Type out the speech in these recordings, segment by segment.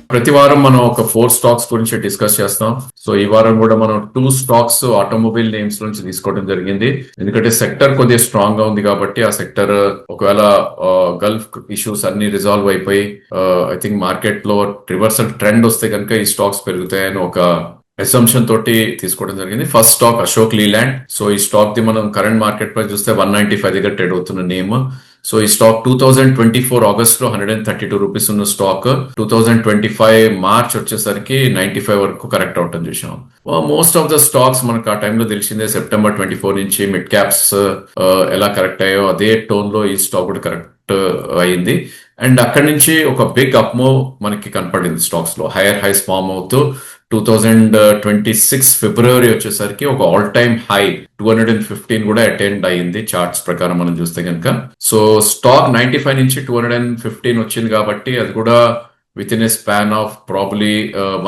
ప్రతి వారం మనం ఒక 4 స్టాక్స్ గురించి డిస్కస్ చేస్తాం. సో ఈ వారం కూడా మనం 2 స్టాక్స్ ఆటోమొబైల్ నేమ్స్ నుంచి తీసుకోవడం జరిగింది. ఎందుకంటే సెక్టర్ కొద్దిగా స్ట్రాంగ్ గా ఉంది కాబట్టి ఆ సెక్టర్ ఒకవేళ గల్ఫ్ ఇష్యూస్ అన్ని రిజాల్వ్ అయిపోయి ఐ థింక్ మార్కెట్ లో రివర్సల్ ట్రెండ్ వస్తే కనుక ఈ స్టాక్స్ పెరుగుతాయని ఒక అసంప్షన్ తోటి తీసుకోవడం జరిగింది. First stock Ashok Leyland. So ఈ స్టాక్ ది మనం కరెంట్ మార్కెట్ ప్రైస్ చూస్తే 195 దగ్గర ట్రేడ్ అవుతున్న నేమ్. సో ఈ స్టాక్ 2024 ఆగస్ట్ లో 132 రూపీస్ ఉన్న స్టాక్ 2025 మార్చ్ వచ్చేసరికి 95 వరకు కరెక్ట్ అవటం చూసాం. మోస్ట్ ఆఫ్ ద స్టాక్స్ మనకు ఆ టైంలో తెలిసిందే సెప్టెంబర్ 24 నుంచి మిడ్ క్యాప్స్ ఎలా కరెక్ట్ అయ్యో అదే టోన్ లో ఈ స్టాక్ కూడా కరెక్ట్ అయింది. అండ్ అక్కడి నుంచి ఒక బిగ్ అప్మూవ్ మనకి కనపడింది స్టాక్స్ లో. హైయర్ హైస్ ఫామ్ అవుతూ 2026 ఫిబ్రవరి వచ్చేసరికి ఒక ఆల్ టైమ్ హై 215 కూడా అటెండ్ అయ్యింది చార్ట్స్ ప్రకారం మనం చూస్తే కనుక. సో స్టాక్ 95 నుంచి 215 వచ్చింది కాబట్టి అది కూడా with in a span of probably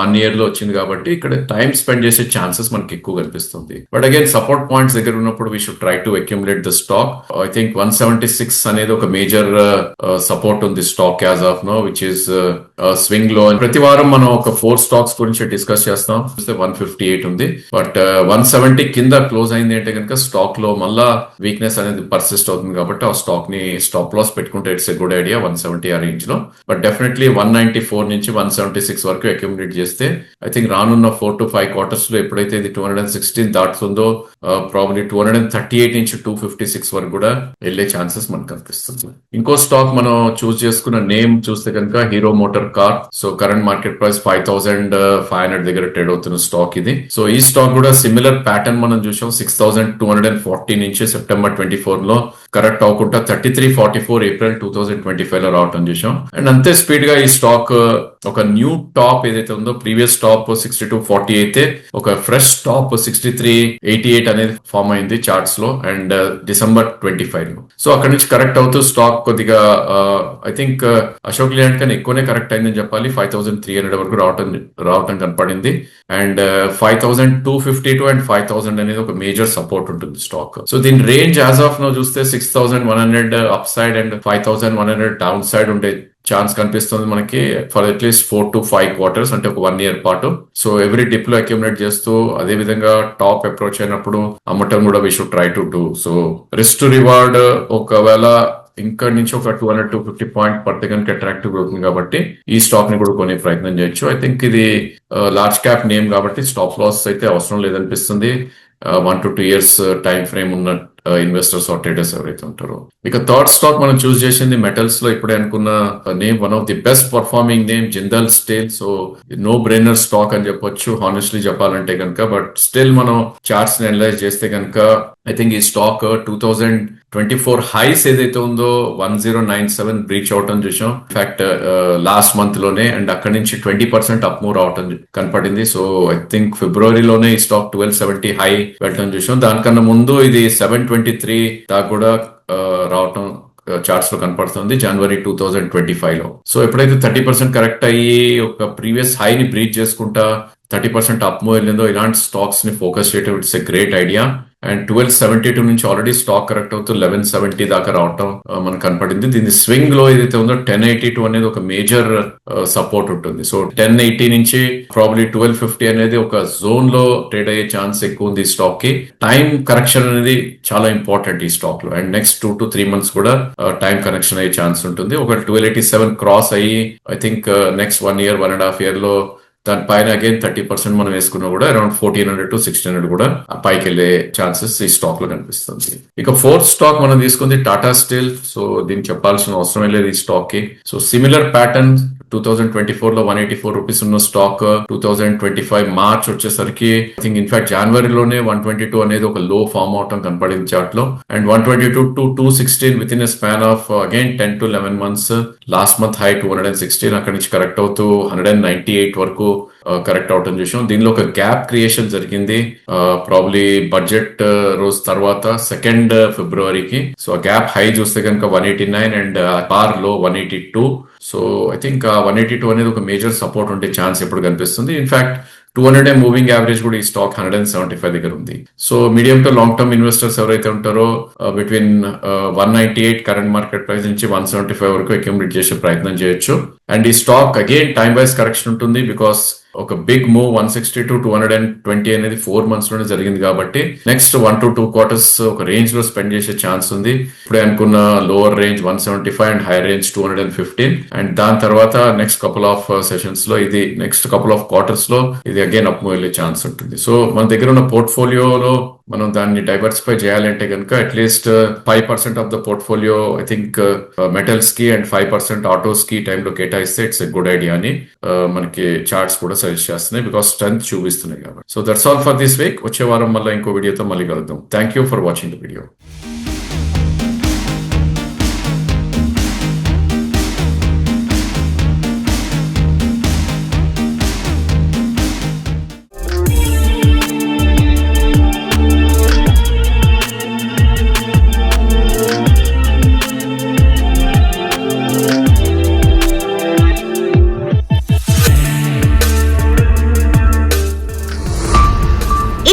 1 year లో వచ్చింది కాబట్టి ఇక్కడ టైం స్పెండ్ చేసే ఛాన్సెస్ మనకి ఎక్కువ కనిపిస్తుంది. బట్ అగైన్ సపోర్ట్ పాయింట్స్ దగ్గర ఉన్నప్పుడు we should try to accumulate the stock. I think 176 అనేది ఒక మేజర్ సపోర్ట్ ఉంది stock as of now which is swing లో. ప్రతి వారం మనం ఒక 4 స్టాక్స్ గురించి డిస్కస్ చేస్తాం. 158 ఉంది బట్ 170 కింద క్లోజ్ అయింది అంటే కనుక స్టాక్ లో మళ్ళా వీక్నెస్ అనేది పర్సిస్ట్ అవుతుంది కాబట్టి ఆ స్టాక్ ని స్టాప్ లాస్ పెట్టుకుంటే ఇట్స్ ఎ గుడ్ ఐడియా 170 ఆ రేంజ్ లో. బట్ డెఫినెట్లీ 194 నుంచి 176 వరకు అక్యుములేట్ చేస్తే ఐ థింక్ రానున్న 4 to 5 quarters లో ఎప్పుడైతే ఇది 216 దాటుతుందో ప్రాబ్లీ 238 నుంచి 256 వరకు కూడా వెళ్లే ఛాన్సెస్ మనకు కనిపిస్తుంది. ఇంకో స్టాక్ మనం చూస్ చేసుకున్న నేమ్ చూస్తే కనుక hero motor car. So current market price 5500 దగ్గర ట్రేడ్ అవుతున్న స్టాక్ ఇది. సో ఈ స్టాక్ కూడా సిమిలర్ ప్యాటర్న్ మనం చూసాం. 6240 నుంచి సెప్టెంబర్ 24 లో కరెక్ట్ అవ్వకుండా 3344 ఏప్రిల్ 2025 లో రావటం చూసాం. అండ్ అంతే స్పీడ్ గా ఈ స్టాక్ ఒక న్యూ టాప్ ఏదైతే ఉందో ప్రీవియస్ టాప్ 6240 అయితే ఒక ఫ్రెష్ టాప్ 6388 అనేది ఫామ్ అయింది చార్ట్స్ లో అండ్ డిసెంబర్ 25 లో. సో అక్కడ నుంచి కరెక్ట్ అవుతూ స్టాక్ కొద్దిగా ఐ థింక్ అశోక్ లీలాండ్ కన్నా ఎక్కువనే కరెక్ట్ అయిందని చెప్పాలి. 5300 వరకు రావటం కనపడింది. అండ్ 5252 అండ్ 5000 అనేది ఒక మేజర్ సపోర్ట్ ఉంటుంది స్టాక్. సో దీని రేంజ్ యాజ్ ఆఫ్ నో చూస్తే 6100 up side and 5100 down side ఉండే ఛాన్స్ కనిపిస్తుంది మనకి ఫర్ అట్లీస్ట్ 4 to 5 quarters అంటే ఒక 1 year పాటు. సో ఎవ్రీ డిప్ లో అక్యుములేట్ చేస్తూ అదే విధంగా టాప్ అప్రోచ్ అయినప్పుడు అమ్మటం కూడా we should try to do. So risk to reward ఒకవేళ ఇంకా నుంచి ఒక 200-250 పాయింట్ పడితే కనుక అట్రాక్టివ్ అవుతుంది కాబట్టి ఈ స్టాక్ ని కూడా కొనే ప్రయత్నం చేయొచ్చు. ఐ థింక్ ఇది లార్జ్ క్యాప్ నేమ్ కాబట్టి స్టాప్ లాస్ అయితే అవసరం లేదనిపిస్తుంది. 1 to 2 years టైం ఫ్రేమ్ ఉన్న ఇన్వెస్టర్స్ ఆర్ ట్రేడర్స్ ఎవరైతే ఉంటారో. ఇక థర్డ్ స్టాక్ మనం చూస్ చేసింది మెటల్స్ లో ఇప్పుడే అనుకున్న name, one of the best performing name Jindal Steel. So no brainer stock అని చెప్పొచ్చు హానెస్ట్లీ చెప్పాలంటే కనుక. బట్ స్టిల్ మనం చార్ట్స్ ని అనలైజ్ చేస్తే కనుక ఐ థింక్ ఈ స్టాక్ 2024 హైస్ ఏదైతే ఉందో 1097 బ్రీచ్ అవటం చూసాం ఇన్ఫాక్ట్ లాస్ట్ మంత్ లోనే. అండ్ అక్కడి నుంచి 20% అప్ మూవ్ రావటం కనపడింది. సో ఐ థింక్ ఫిబ్రవరిలోనే ఈ స్టాక్ 1270 హై వెళ్ళటం చూసాం. దానికన్నా ముందు ఇది 723 దాకా కూడా రావటం చార్ట్స్ లో కనపడుతుంది జనవరి 2025 లో. సో ఎప్పుడైతే 30% కరెక్ట్ అయ్యి ఒక ప్రీవియస్ హై ని బ్రీచ్ చేసుకుంటా 30% అప్ మూవ్ వెళ్ళిందో ఇలాంటి స్టాక్స్ ని ఫోకస్ చేయడం it's a great idea. And 1272 నుంచి ఆల్రెడీ స్టాక్ కరెక్ట్ అవుతూ 1170 దాకా రావటం మనకు కనపడింది. దీని స్వింగ్ లో ఏదైతే ఉందో 1082 అనేది ఒక మేజర్ సపోర్ట్ ఉంటుంది. సో 1080 నుంచి ప్రాబ్లీ 1250 అనేది ఒక జోన్ లో ట్రేడ్ అయ్యే ఛాన్స్ ఎక్కువ ఉంది ఈ స్టాక్ కి. టైం కరెక్షన్ అనేది చాలా ఇంపార్టెంట్ ఈ స్టాక్ లో. అండ్ నెక్స్ట్ 2 to 3 months కూడా టైం కరెక్షన్ అయ్యే ఛాన్స్ ఉంటుంది. ఒక 1287 క్రాస్ అయ్యి I think next 1 year 1.5 year లో దానిపైన అగైన్ 30% మనం వేసుకున్నా కూడా అరౌండ్ 1400 to 1600 కూడా పైకి వెళ్లే ఛాన్సెస్ ఈ స్టాక్ లో కనిపిస్తుంది. ఇక ఫోర్త్ స్టాక్ మనం తీసుకుంది టాటా స్టీల్. సో దీనికి చెప్పాల్సిన అవసరమే లేదు ఈ స్టాక్ కి. సో సిమిలర్ ప్యాటర్న్ 2024 లో 184 రూపీస్ ఉన్న స్టాక్ 2025 మార్చ్ వచ్చేసరికి ఐ థింక్ ఇన్ఫాక్ట్ జనవరిలోనే 122 అనేది ఒక లో ఫామ్ అవటం కనపడింది చార్ట్ లో. And 122 to 216 with in a span of again 10 to 11 months. Last month high 216 అక్కడి నుంచి కరెక్ట్ అవుతూ 198 వరకు కరెక్ట్ అవటం చూసాం. దీనిలో ఒక గ్యాప్ క్రియేషన్ జరిగింది ప్రాబ్లీ బడ్జెట్ రోజు తర్వాత 2nd ఫిబ్రవరికి. సో ఆ గ్యాప్ హై చూస్తే కనుక 189 అండ్ బార్ లో 182. సో ఐ థింక్ 182 అనేది ఒక మేజర్ సపోర్ట్ ఉండే ఛాన్స్ ఎప్పుడు కనిపిస్తుంది. ఇన్ఫాక్ట్ 200 మూవింగ్ యావరేజ్ కూడా ఈ స్టాక్ 175 దగ్గర ఉంది. So medium to long term investors ఎవరైతే ఉంటారో బిట్వీన్ 198 కరెంట్ మార్కెట్ ప్రైస్ నుంచి 175 వరకు అక్యుములేట్ చేసే ప్రయత్నం చేయొచ్చు. అండ్ ఈ stock again time wise correction ఉంటుంది బికాస్ ఒక బిగ్ మూవ్ 160 to 220 అనేది 4 months లోనే జరిగింది కాబట్టి నెక్స్ట్ 1 to 2 quarters ఒక రేంజ్ లో స్పెండ్ చేసే ఛాన్స్ ఉంది. ఇప్పుడే అనుకున్న lower range 175 and higher range 215 and దాని తర్వాత నెక్స్ట్ కపుల్ ఆఫ్ సెషన్స్ లో ఇది నెక్స్ట్ కపుల్ ఆఫ్ క్వార్టర్స్ లో ఇది అగైన్ అప్ మూవ్ వెళ్ళే ఛాన్స్ ఉంటుంది. సో మన దగ్గర ఉన్న పోర్ట్ఫోలియోలో మనం దాన్ని డైవర్సిఫై చేయాలంటే కనుక at least 5% of the portfolio I think metals కి అండ్ 5% ఆటోస్ కి టైంలో కేటాయిస్తే ఇట్స్ ఎ గుడ్ ఐడియా అని మనకి చార్ట్స్ కూడా సజెస్ట్ చేస్తున్నాయి బికాస్ స్ట్రెంత్ చూపిస్తున్నాయి కాబట్టి. So that's all for this week. వచ్చే వారం మళ్ళీ ఇంకో వీడియోతో మళ్ళీ కలుద్దాం. Thank you for watching the video.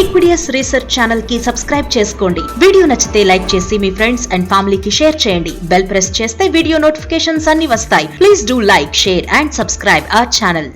ఈక్విడియస్ రీసెర్చ్ ఛానల్ కి సబ్స్క్రైబ్ చేసుకోండి. వీడియో నచ్చితే లైక్ చేసి మీ ఫ్రెండ్స్ అండ్ ఫ్యామిలీకి షేర్ చేయండి. బెల్ ప్రెస్ చేస్తే వీడియో నోటిఫికేషన్స్ అన్ని వస్తాయి. Please do like, share and subscribe our channel.